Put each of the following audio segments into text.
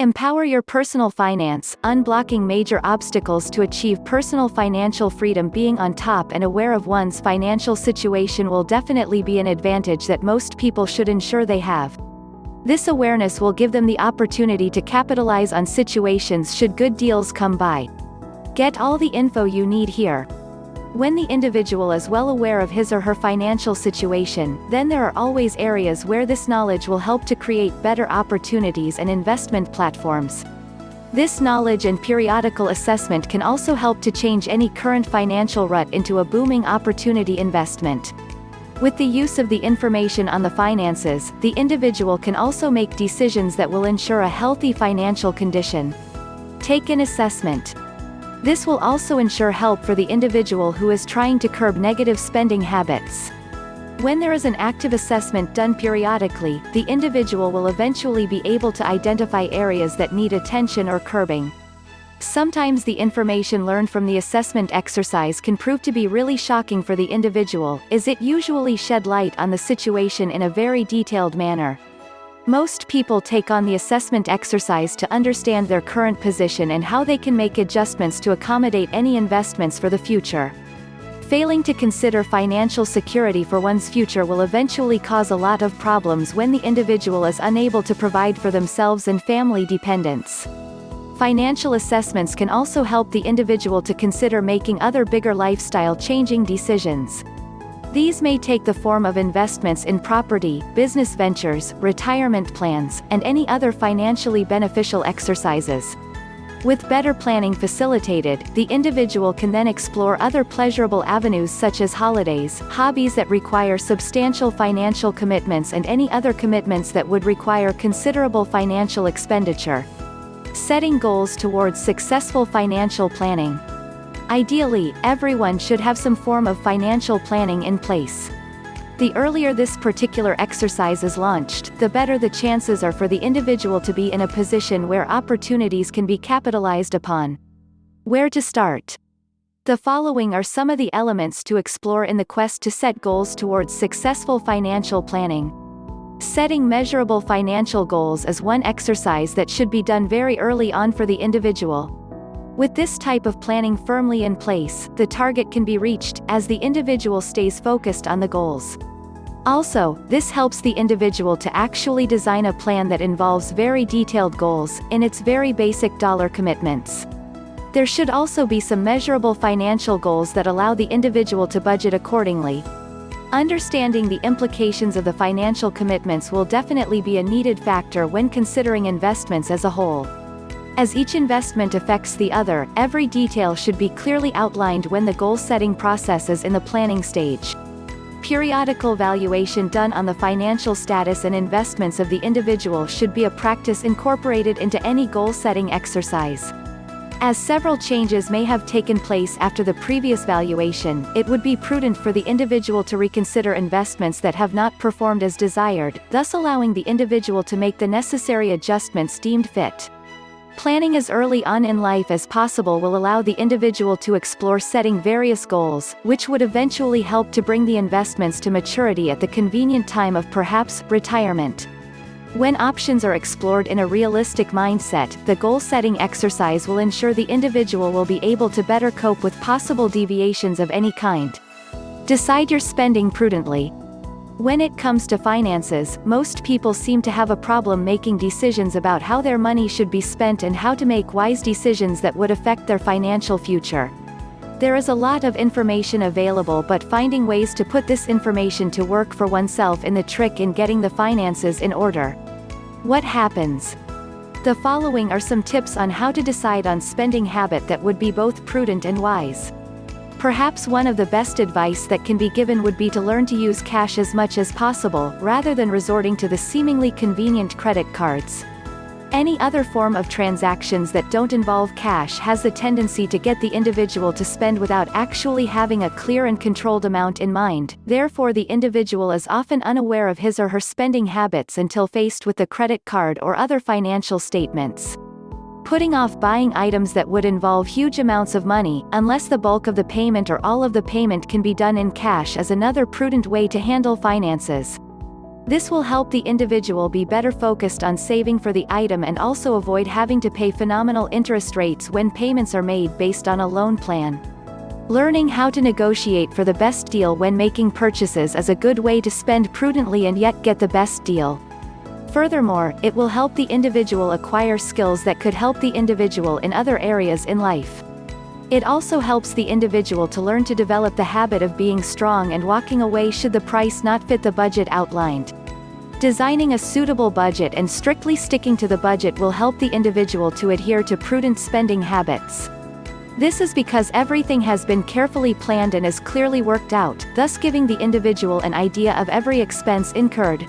Empower your personal finance, unblocking major obstacles to achieve personal financial freedom. Being on top and aware of one's financial situation will definitely be an advantage that most people should ensure they have. This awareness will give them the opportunity to capitalize on situations should good deals come by. Get all the info you need here. When the individual is well aware of his or her financial situation, then there are always areas where this knowledge will help to create better opportunities and investment platforms. This knowledge and periodical assessment can also help to change any current financial rut into a booming opportunity investment. With the use of the information on the finances, the individual can also make decisions that will ensure a healthy financial condition. Take an assessment. This will also ensure help for the individual who is trying to curb negative spending habits. When there is an active assessment done periodically, the individual will eventually be able to identify areas that need attention or curbing. Sometimes the information learned from the assessment exercise can prove to be really shocking for the individual, as it usually shed light on the situation in a very detailed manner. Most people take on the assessment exercise to understand their current position and how they can make adjustments to accommodate any investments for the future. Failing to consider financial security for one's future will eventually cause a lot of problems when the individual is unable to provide for themselves and family dependents. Financial assessments can also help the individual to consider making other bigger lifestyle-changing decisions. These may take the form of investments in property, business ventures, retirement plans, and any other financially beneficial exercises. With better planning facilitated, the individual can then explore other pleasurable avenues such as holidays, hobbies that require substantial financial commitments, and any other commitments that would require considerable financial expenditure. Setting goals towards successful financial planning. Ideally, everyone should have some form of financial planning in place. The earlier this particular exercise is launched, the better the chances are for the individual to be in a position where opportunities can be capitalized upon. Where to start? The following are some of the elements to explore in the quest to set goals towards successful financial planning. Setting measurable financial goals is one exercise that should be done very early on for the individual. With this type of planning firmly in place, the target can be reached, as the individual stays focused on the goals. Also, this helps the individual to actually design a plan that involves very detailed goals, in its very basic dollar commitments. There should also be some measurable financial goals that allow the individual to budget accordingly. Understanding the implications of the financial commitments will definitely be a needed factor when considering investments as a whole. As each investment affects the other, every detail should be clearly outlined when the goal-setting process is in the planning stage. Periodical valuation done on the financial status and investments of the individual should be a practice incorporated into any goal-setting exercise. As several changes may have taken place after the previous valuation, it would be prudent for the individual to reconsider investments that have not performed as desired, thus allowing the individual to make the necessary adjustments deemed fit. Planning as early on in life as possible will allow the individual to explore setting various goals, which would eventually help to bring the investments to maturity at the convenient time of perhaps retirement. When options are explored in a realistic mindset, the goal-setting exercise will ensure the individual will be able to better cope with possible deviations of any kind. Decide your spending prudently. When it comes to finances, most people seem to have a problem making decisions about how their money should be spent and how to make wise decisions that would affect their financial future. There is a lot of information available, but finding ways to put this information to work for oneself is the trick in getting the finances in order. What happens? The following are some tips on how to decide on spending habit that would be both prudent and wise. Perhaps one of the best advice that can be given would be to learn to use cash as much as possible, rather than resorting to the seemingly convenient credit cards. Any other form of transactions that don't involve cash has the tendency to get the individual to spend without actually having a clear and controlled amount in mind. Therefore, the individual is often unaware of his or her spending habits until faced with the credit card or other financial statements. Putting off buying items that would involve huge amounts of money, unless the bulk of the payment or all of the payment can be done in cash, is another prudent way to handle finances. This will help the individual be better focused on saving for the item and also avoid having to pay phenomenal interest rates when payments are made based on a loan plan. Learning how to negotiate for the best deal when making purchases is a good way to spend prudently and yet get the best deal. Furthermore, it will help the individual acquire skills that could help the individual in other areas in life. It also helps the individual to learn to develop the habit of being strong and walking away should the price not fit the budget outlined. Designing a suitable budget and strictly sticking to the budget will help the individual to adhere to prudent spending habits. This is because everything has been carefully planned and is clearly worked out, thus giving the individual an idea of every expense incurred.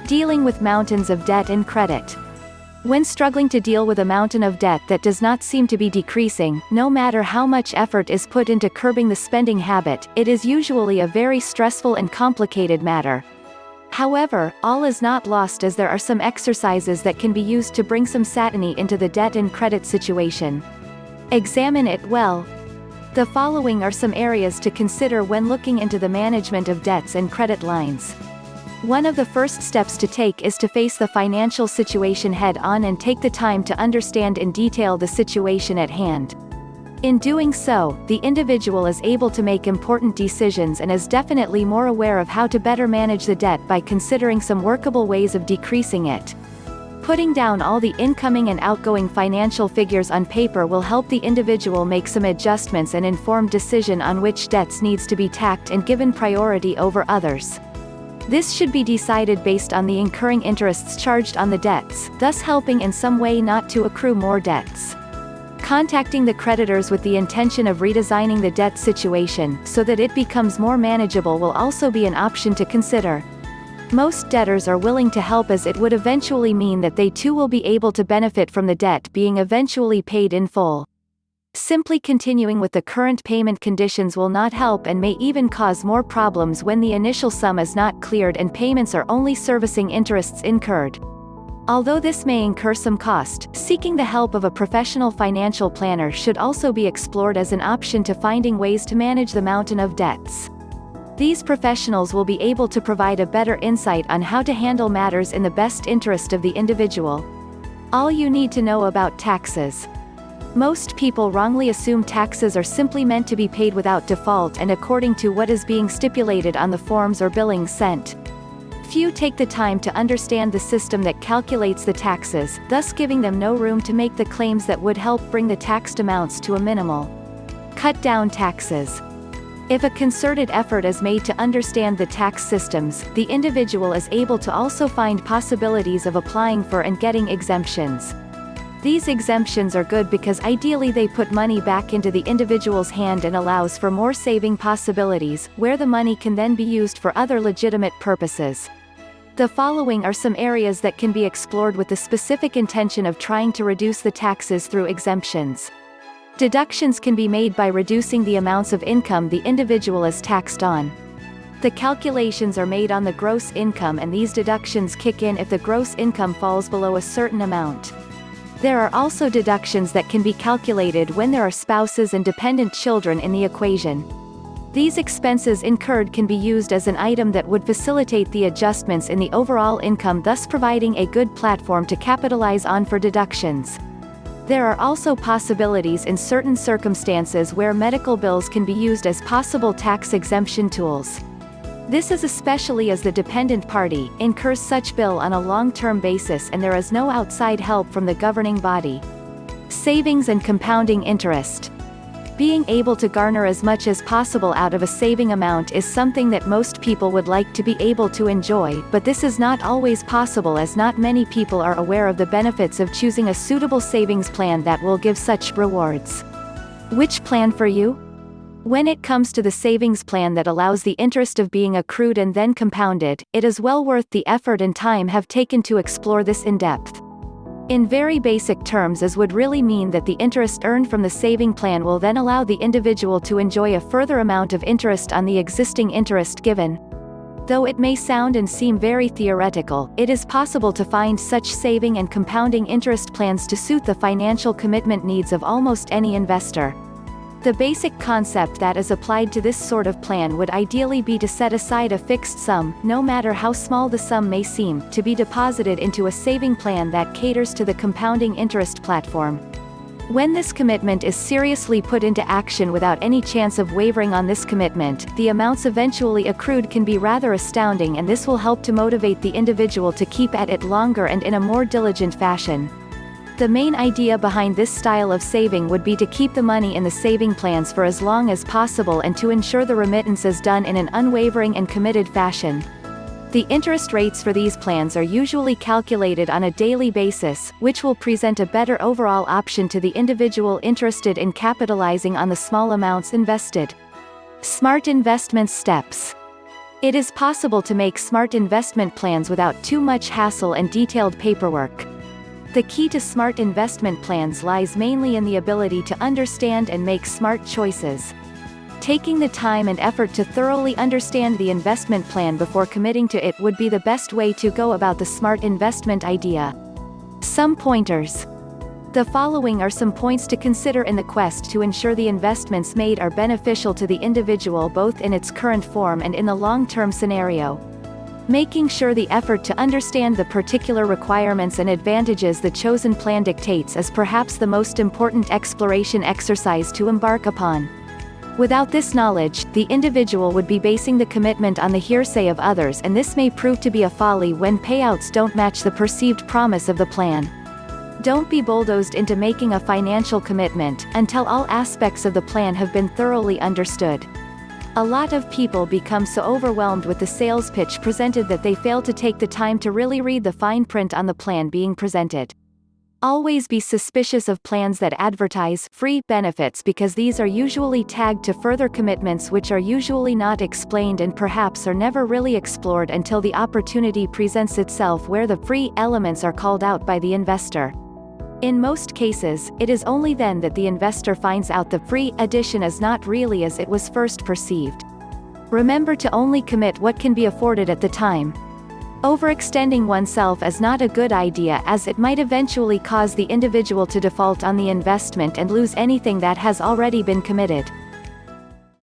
Dealing with mountains of debt and credit. When struggling to deal with a mountain of debt that does not seem to be decreasing, no matter how much effort is put into curbing the spending habit, it is usually a very stressful and complicated matter. However, all is not lost as there are some exercises that can be used to bring some sanity into the debt and credit situation. Examine it well. The following are some areas to consider when looking into the management of debts and credit lines. One of the first steps to take is to face the financial situation head-on and take the time to understand in detail the situation at hand. In doing so, the individual is able to make important decisions and is definitely more aware of how to better manage the debt by considering some workable ways of decreasing it. Putting down all the incoming and outgoing financial figures on paper will help the individual make some adjustments and informed decision on which debts needs to be tackled and given priority over others. This should be decided based on the incurring interests charged on the debts, thus helping in some way not to accrue more debts. Contacting the creditors with the intention of redesigning the debt situation, so that it becomes more manageable will also be an option to consider. Most debtors are willing to help as it would eventually mean that they too will be able to benefit from the debt being eventually paid in full. Simply continuing with the current payment conditions will not help and may even cause more problems when the initial sum is not cleared and payments are only servicing interests incurred. Although this may incur some cost, seeking the help of a professional financial planner should also be explored as an option to finding ways to manage the mountain of debts. These professionals will be able to provide a better insight on how to handle matters in the best interest of the individual. All you need to know about taxes. Most people wrongly assume taxes are simply meant to be paid without default and according to what is being stipulated on the forms or billings sent. Few take the time to understand the system that calculates the taxes, thus giving them no room to make the claims that would help bring the taxed amounts to a minimal. Cut down taxes. If a concerted effort is made to understand the tax systems, the individual is able to also find possibilities of applying for and getting exemptions. These exemptions are good because ideally they put money back into the individual's hand and allows for more saving possibilities, where the money can then be used for other legitimate purposes. The following are some areas that can be explored with the specific intention of trying to reduce the taxes through exemptions. Deductions can be made by reducing the amounts of income the individual is taxed on. The calculations are made on the gross income and these deductions kick in if the gross income falls below a certain amount. There are also deductions that can be calculated when there are spouses and dependent children in the equation. These expenses incurred can be used as an item that would facilitate the adjustments in the overall income, thus providing a good platform to capitalize on for deductions. There are also possibilities in certain circumstances where medical bills can be used as possible tax exemption tools. This is especially as the dependent party incurs such bill on a long-term basis and there is no outside help from the governing body. Savings and compounding interest. Being able to garner as much as possible out of a saving amount is something that most people would like to be able to enjoy, but this is not always possible as not many people are aware of the benefits of choosing a suitable savings plan that will give such rewards. Which plan for you? When it comes to the savings plan that allows the interest of being accrued and then compounded, it is well worth the effort and time have taken to explore this in depth. In very basic terms, this would really mean that the interest earned from the saving plan will then allow the individual to enjoy a further amount of interest on the existing interest given. Though it may sound and seem very theoretical, it is possible to find such saving and compounding interest plans to suit the financial commitment needs of almost any investor. The basic concept that is applied to this sort of plan would ideally be to set aside a fixed sum, no matter how small the sum may seem, to be deposited into a saving plan that caters to the compounding interest platform. When this commitment is seriously put into action without any chance of wavering on this commitment, the amounts eventually accrued can be rather astounding, and this will help to motivate the individual to keep at it longer and in a more diligent fashion. The main idea behind this style of saving would be to keep the money in the saving plans for as long as possible and to ensure the remittance is done in an unwavering and committed fashion. The interest rates for these plans are usually calculated on a daily basis, which will present a better overall option to the individual interested in capitalizing on the small amounts invested. Smart investment steps. It is possible to make smart investment plans without too much hassle and detailed paperwork. The key to smart investment plans lies mainly in the ability to understand and make smart choices. Taking the time and effort to thoroughly understand the investment plan before committing to it would be the best way to go about the smart investment idea. Some pointers. The following are some points to consider in the quest to ensure the investments made are beneficial to the individual both in its current form and in the long-term scenario. Making sure the effort to understand the particular requirements and advantages the chosen plan dictates is perhaps the most important exploration exercise to embark upon. Without this knowledge, the individual would be basing the commitment on the hearsay of others, and this may prove to be a folly when payouts don't match the perceived promise of the plan. Don't be bulldozed into making a financial commitment until all aspects of the plan have been thoroughly understood. A lot of people become so overwhelmed with the sales pitch presented that they fail to take the time to really read the fine print on the plan being presented. Always be suspicious of plans that advertise free benefits, because these are usually tagged to further commitments which are usually not explained and perhaps are never really explored until the opportunity presents itself where the free elements are called out by the investor. In most cases, it is only then that the investor finds out the free addition is not really as it was first perceived. Remember to only commit what can be afforded at the time. Overextending oneself is not a good idea, as it might eventually cause the individual to default on the investment and lose anything that has already been committed.